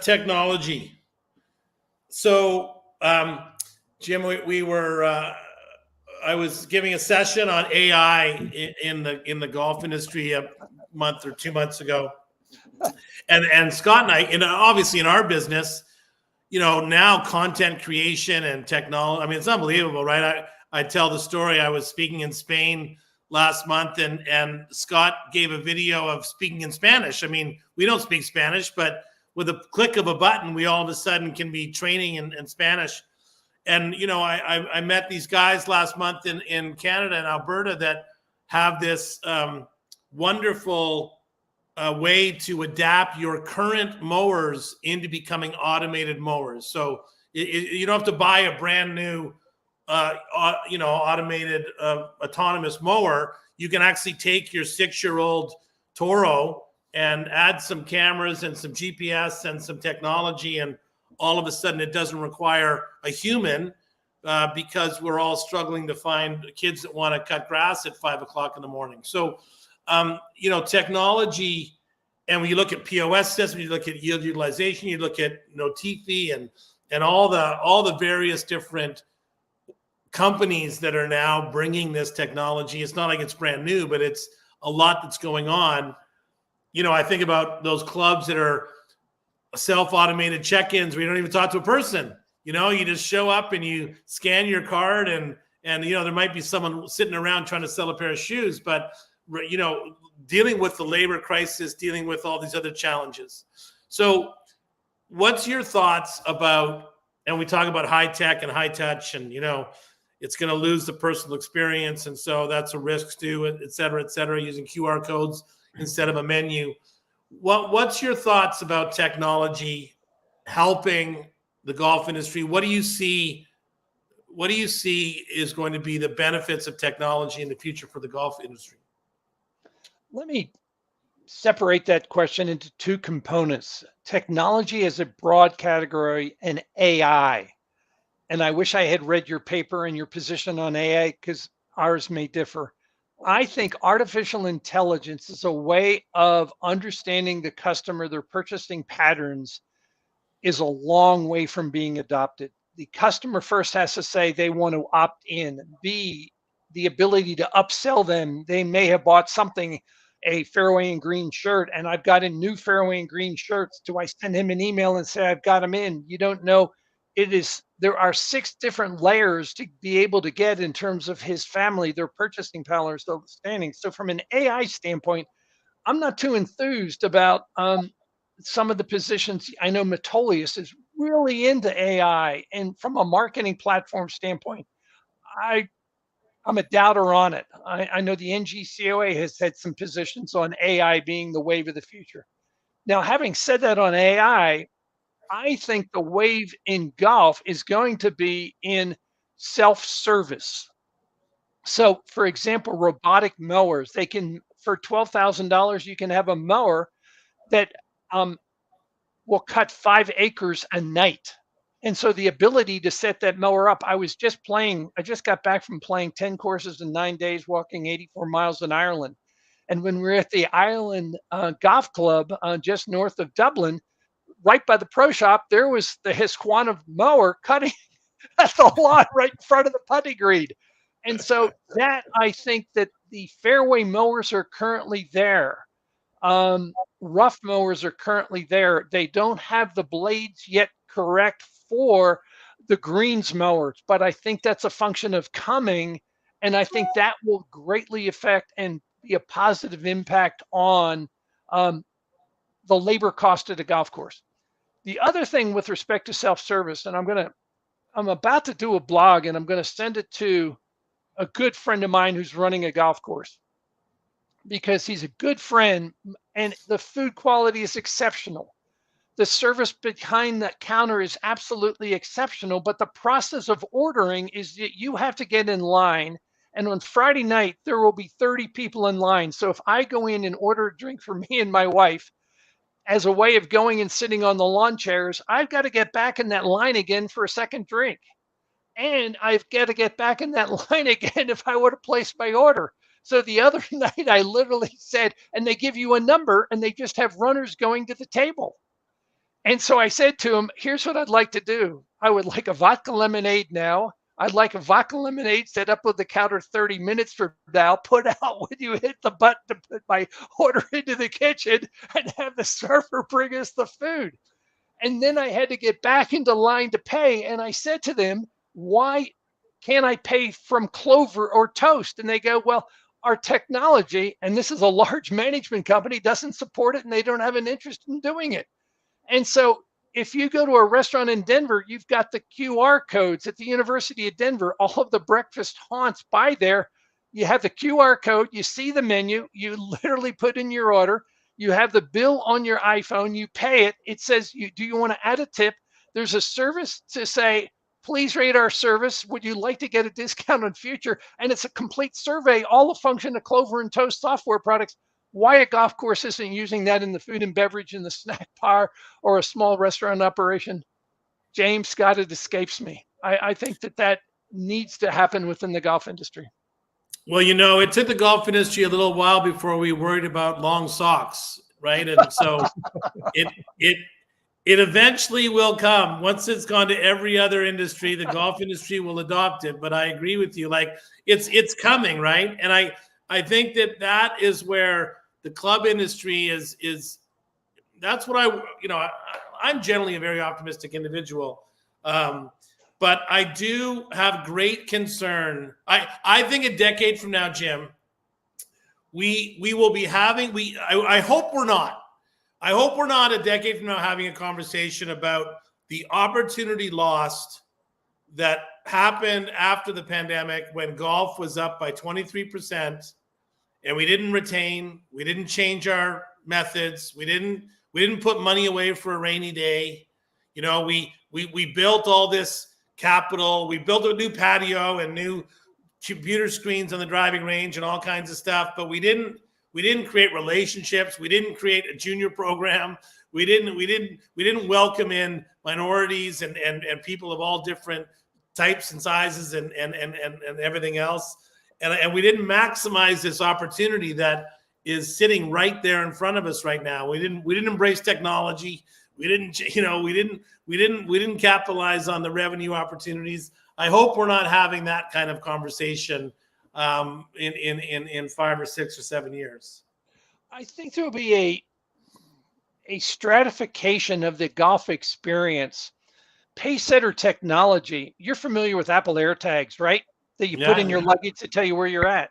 technology. So, Jim, I was giving a session on AI in the golf industry a month or 2 months ago, and Scott and I, obviously in our business, now content creation and technology. I mean, it's unbelievable, right? I tell the story. I was speaking in Spain last month, and Scott gave a video of speaking in Spanish. I mean, we don't speak Spanish, but with a click of a button, we all of a sudden can be training in Spanish. And, I met these guys last month in Canada and Alberta that have this wonderful way to adapt your current mowers into becoming automated mowers. So you don't have to buy a brand new automated autonomous mower. You can actually take your 6-year-old Toro and add some cameras and some GPS and some technology, and all of a sudden it doesn't require a human because we're all struggling to find kids that want to cut grass at 5 o'clock in the morning. So, technology, and when you look at POS systems, you look at yield utilization, you look at Notifi and all the various different companies that are now bringing this technology. It's not like it's brand new, but it's a lot that's going on. I think about those clubs that are self-automated check-ins where you don't even talk to a person. You just show up and you scan your card and there might be someone sitting around trying to sell a pair of shoes, but dealing with the labor crisis, dealing with all these other challenges. So what's your thoughts about, and we talk about high tech and high touch and, it's going to lose the personal experience. And so that's a risk too, et cetera, using QR codes instead of a menu. What's your thoughts about technology helping the golf industry? What do you see is going to be the benefits of technology in the future for the golf industry? Let me separate that question into two components: technology as a broad category and AI. And I wish I had read your paper and your position on AI, because ours may differ. I think artificial intelligence is a way of understanding the customer, their purchasing patterns, is a long way from being adopted. The customer first has to say they want to opt in. B, the ability to upsell them. They may have bought something, a fairway and green shirt, and I've got a new fairway and green shirts. Do I send him an email and say I've got them in? You don't know. There are 6 different layers to be able to get in terms of his family, their purchasing power is outstanding. So from an AI standpoint, I'm not too enthused about some of the positions. I know Metolius is really into AI, and from a marketing platform standpoint, I'm a doubter on it. I know the NGCOA has had some positions on AI being the wave of the future. Now, having said that on AI, I think the wave in golf is going to be in self-service. So, for example, robotic mowers, they can, for $12,000, you can have a mower that will cut 5 acres a night. And so the ability to set that mower up, I just got back from playing 10 courses in 9 days, walking 84 miles in Ireland. And when we were at the Ireland Golf Club just north of Dublin, right by the pro shop, there was the Husqvarna mower cutting at the lawn right in front of the putting green. And so that, I think that the fairway mowers are currently there. Rough mowers are currently there. They don't have the blades yet correct for the greens mowers, but I think that's a function of coming. And I think that will greatly affect and be a positive impact on the labor cost of the golf course. The other thing with respect to self-service, and I'm about to do a blog and I'm going to send it to a good friend of mine who's running a golf course, because he's a good friend and the food quality is exceptional. The service behind that counter is absolutely exceptional, but the process of ordering is that you have to get in line. And on Friday night, there will be 30 people in line. So if I go in and order a drink for me and my wife, as a way of going and sitting on the lawn chairs, I've got to get back in that line again for a second drink. And I've got to get back in that line again if I want to place my order. So the other night I literally said, and they give you a number and they just have runners going to the table. And so I said to him, here's what I'd like to do. I would like a vodka lemonade now. I'd like a vodka lemonade set up with the counter 30 minutes from now, put out when you hit the button to put my order into the kitchen, and have the server bring us the food. And then I had to get back into line to pay. And I said to them, why can't I pay from Clover or Toast? And they go, well, our technology, and this is a large management company, doesn't support it and they don't have an interest in doing it. And so if you go to a restaurant in Denver, you've got the QR codes at the University of Denver, all of the breakfast haunts by there. You have the QR code, you see the menu, you literally put in your order, you have the bill on your iPhone, you pay it. It says, do you want to add a tip? There's a service to say, please rate our service. Would you like to get a discount on future? And it's a complete survey, all the function of Clover and Toast software products. Why a golf course isn't using that in the food and beverage, in the snack bar, or a small restaurant operation, James, Scott, it escapes me. I think that needs to happen within the golf industry? Well, it took the golf industry a little while before we worried about long socks, right? And so it it eventually will come. Once it's gone to every other industry, the golf industry will adopt it. But I agree with you, like it's coming, right? And I think that is where the club industry is. That's what I'm generally a very optimistic individual. But I do have great concern. I think a decade from now, Jim, we will be having, I hope we're not. I hope we're not a decade from now having a conversation about the opportunity lost that happened after the pandemic when golf was up by 23% and we didn't retain, we didn't change our methods, we didn't put money away for a rainy day. We built all this capital, we built a new patio and new computer screens on the driving range and all kinds of stuff, but we didn't create relationships. We didn't create a junior program. We didn't welcome in minorities and people of all different types and sizes and everything else. And we didn't maximize this opportunity that is sitting right there in front of us right now. We didn't embrace technology. We didn't capitalize on the revenue opportunities. I hope we're not having that kind of conversation in 5 or 6 or 7 years. I think there will be a stratification of the golf experience. Pacesetter technology. You're familiar with Apple AirTags, right? That you put in your luggage to tell you where you're at.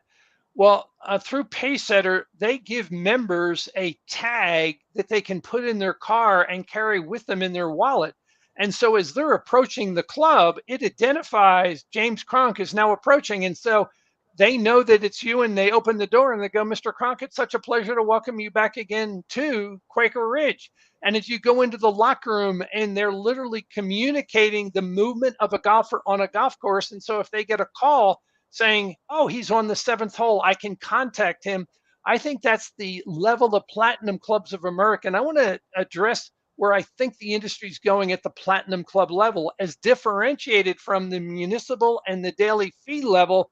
Well, through Pacesetter, they give members a tag that they can put in their car and carry with them in their wallet. And so as they're approaching the club, it identifies James Cronk is now approaching. And so they know that it's you, and they open the door and they go, Mr. Cronk, it's such a pleasure to welcome you back again to Quaker Ridge. And as you go into the locker room, and they're literally communicating the movement of a golfer on a golf course. And so if they get a call saying, oh, he's on the 7th hole, I can contact him. I think that's the level of Platinum Clubs of America. And I want to address where I think the industry is going at the Platinum Club level, as differentiated from the municipal and the daily fee level.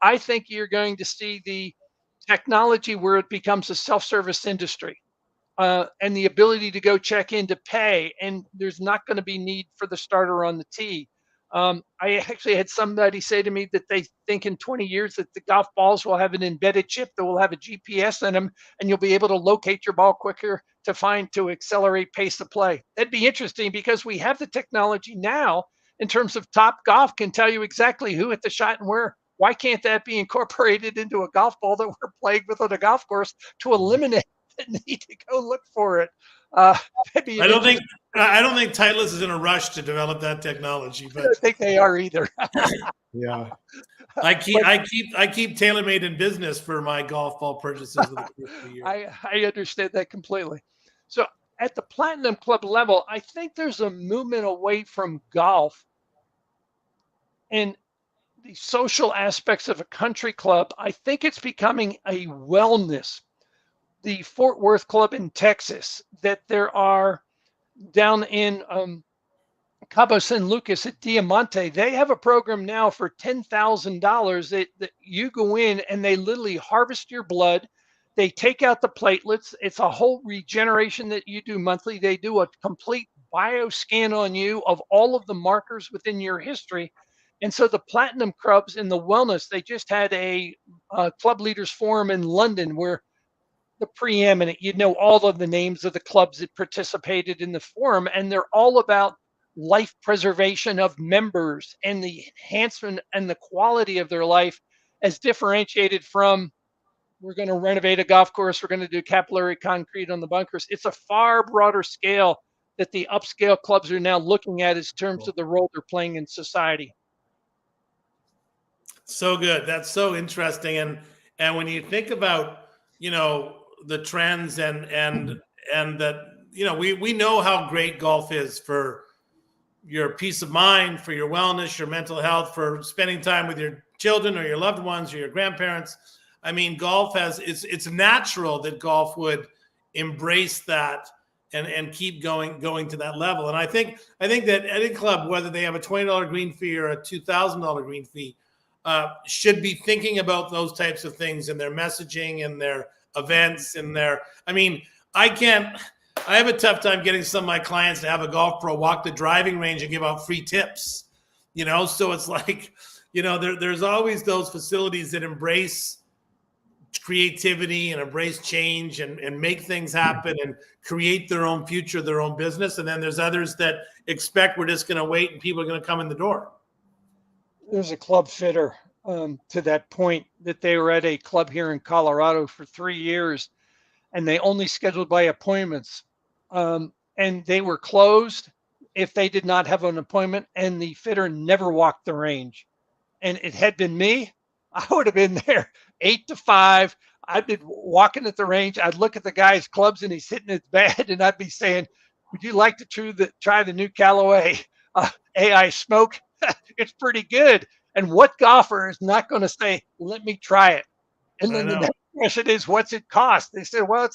I think you're going to see the technology where it becomes a self-service industry, and the ability to go check in to pay. And there's not going to be need for the starter on the tee. I actually had somebody say to me that they think in 20 years that the golf balls will have an embedded chip that will have a GPS in them, and you'll be able to locate your ball quicker to accelerate pace of play. That'd be interesting, because we have the technology now in terms of Top Golf can tell you exactly who hit the shot and where. Why can't that be incorporated into a golf ball that we're playing with on a golf course to eliminate the need to go look for it? I don't think Titleist is in a rush to develop that technology, but I don't think they are either. Yeah. I keep TaylorMade in business for my golf ball purchases. I understand that completely. So at the Platinum Club level, I think there's a movement away from golf and the social aspects of a country club. I think it's becoming a wellness. The Fort Worth Club in Texas, that there are down in Cabo San Lucas at Diamante, they have a program now for $10,000 that you go in and they literally harvest your blood. They take out the platelets. It's a whole regeneration that you do monthly. They do a complete bioscan on you of all of the markers within your history. And so the Platinum Clubs in the wellness, they just had a club leaders forum in London where the preeminent, all of the names of the clubs that participated in the forum, and they're all about life preservation of members and the enhancement and the quality of their life, as differentiated from, we're going to renovate a golf course, we're going to do capillary concrete on the bunkers. It's a far broader scale that the upscale clubs are now looking at in terms of the role they're playing in society. So good. That's so interesting. And when you think about, the trends and that, we know how great golf is for your peace of mind, for your wellness, your mental health, for spending time with your children or your loved ones or your grandparents. I mean, golf it's natural that golf would embrace that and keep going to that level. And I think that any club, whether they have a $20 green fee or a $2,000 green fee, should be thinking about those types of things in their messaging and their events and their. I mean, I have a tough time getting some of my clients to have a golf pro walk the driving range and give out free tips. So it's like, there's always those facilities that embrace creativity and embrace change and make things happen and create their own future, their own business. And then there's others that expect we're just going to wait and people are going to come in the door. There's a club fitter to that point that they were at a club here in Colorado for 3 years and they only scheduled by appointments. And they were closed if they did not have an appointment, and the fitter never walked the range. And it had been me, I would have been there 8 to 5. I'd been walking at the range. I'd look at the guy's clubs and he's hitting his bad, and I'd be saying, "Would you like to try the new Callaway AI Smoke? It's pretty good." And what golfer is not going to say, "Let me try it"? And then the next question is, "What's it cost?" They said, "Well,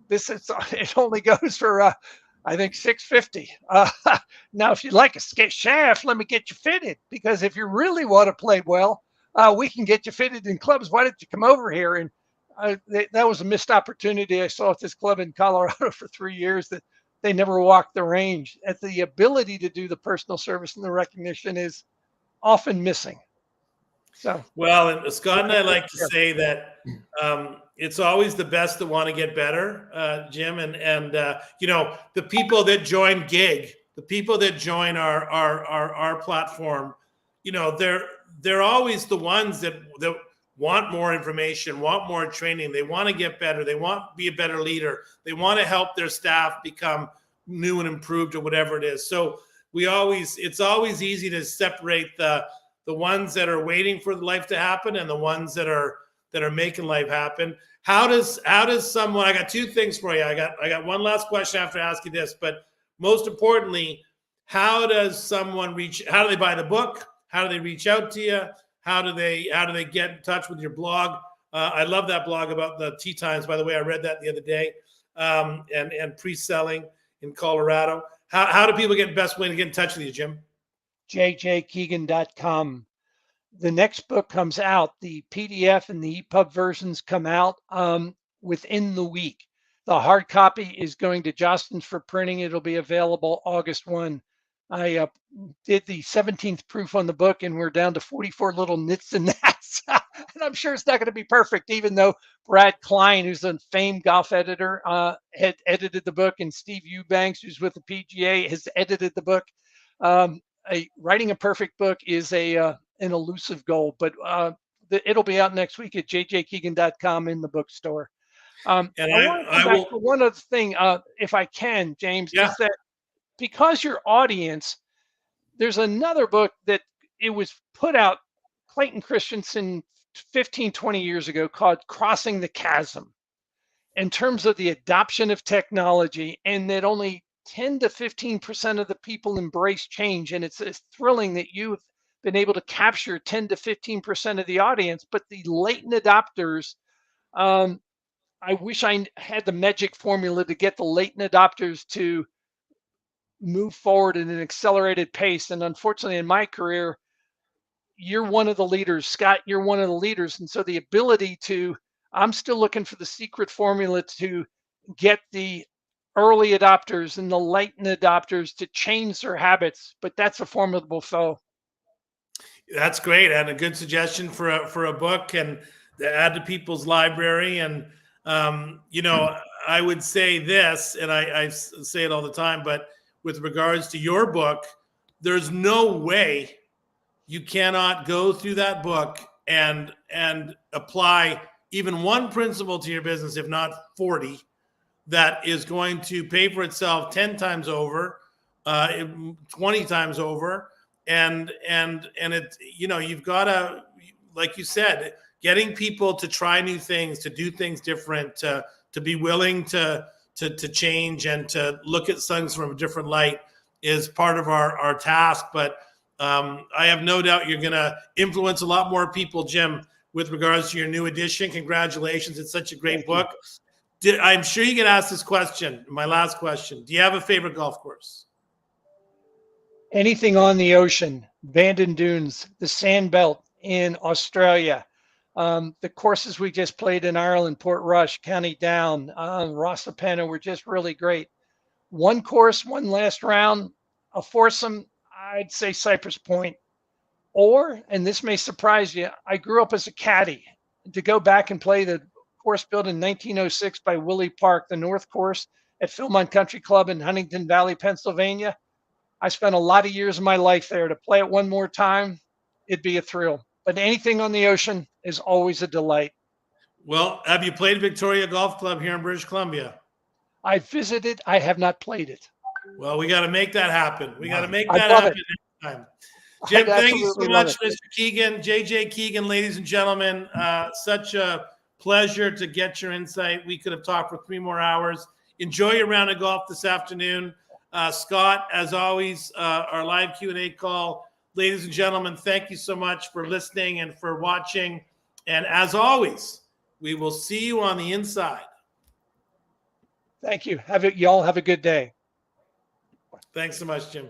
it only goes for I think $650. Now, if you'd like a shaft, let me get you fitted, because if you really want to play well, we can get you fitted in clubs. Why don't you come over here?" And that was a missed opportunity I saw at this club in Colorado for 3 years, that they never walked the range. At the ability to do the personal service and the recognition is often missing. So, well, and Scott and I like to say that it's always the best that want to get better, Jim, and the people that join Gig, the people that join our platform, they're always the ones that want more information, want more training. They want to get better. They want to be a better leader. They want to help their staff become new and improved or whatever it is. So it's always easy to separate the ones that are waiting for life to happen and the ones that are making life happen. How does someone? I got 2 things for you. I got one last question after I ask you this, but most importantly, how does someone reach? How do they buy the book? How do they reach out to you? How do they get in touch with your blog? I love that blog about the tea times. By the way, I read that the other day. And pre-selling in Colorado. How do people get best way to get in touch with you, Jim? JJKeegan.com. The next book comes out. The PDF and the EPUB versions come out within the week. The hard copy is going to Justin's for printing. It'll be available August 1. I did the 17th proof on the book, and we're down to 44 little nits and gnats. And I'm sure it's not going to be perfect, even though Brad Klein, who's a famed golf editor, had edited the book, and Steve Eubanks, who's with the PGA, has edited the book. Writing a perfect book is an elusive goal, but it'll be out next week at jjkeegan.com in the bookstore. And I want to come back to one other thing, if I can, James, is that because your audience, there's another book that it was put out, Clayton Christensen, 15, 20 years ago, called Crossing the Chasm, in terms of the adoption of technology, and that only 10 to 15% of the people embrace change. And it's thrilling that you've been able to capture 10 to 15% of the audience, but the latent adopters, I wish I had the magic formula to get the latent adopters to move forward at an accelerated pace. And unfortunately, in my career, you're one of the leaders. Scott, you're one of the leaders. And so the ability I'm still looking for the secret formula to get the early adopters and the latent adopters to change their habits, but that's a formidable foe. That's great, and a good suggestion for a book and add to people's library. And I would say this, and I say it all the time, but with regards to your book, there's no way you cannot go through that book and apply even one principle to your business, if not 40, that is going to pay for itself 10 times over, 20 times over. And it, you've got to, like you said, getting people to try new things, to do things different, to be willing to change and to look at things from a different light is part of our task. But I have no doubt you're going to influence a lot more people, Jim, with regards to your new edition. Congratulations. It's such a great book. I'm sure you get asked this question. My last question. Do you have a favorite golf course? Anything on the ocean, Bandon Dunes, the Sand Belt in Australia, the courses we just played in Ireland, Portrush, County Down, Rossapena were just really great. One course, one last round, a foursome, I'd say Cypress Point. Or, and this may surprise you, I grew up as a caddy. To go back and play the course built in 1906 by Willie Park, the North Course at Philmont Country Club in Huntington Valley, Pennsylvania. I spent a lot of years of my life there. To play it one more time, it'd be a thrill. But anything on the ocean is always a delight. Well, have you played Victoria Golf Club here in British Columbia? I visited. I have not played it. Well, we got to make that happen. We got to make I that love happen it. next time. Jim, I'd thank you so absolutely love much, it. Mr. Keegan, JJ Keegan, ladies and gentlemen. Such a pleasure to get your insight. We could have talked for 3 more hours. Enjoy your round of golf this afternoon. Scott, as always, our live Q&A call. Ladies and gentlemen, thank you so much for listening and for watching. And as always, we will see you on the inside. Thank you. Y'all have a good day. Thanks so much, Jim.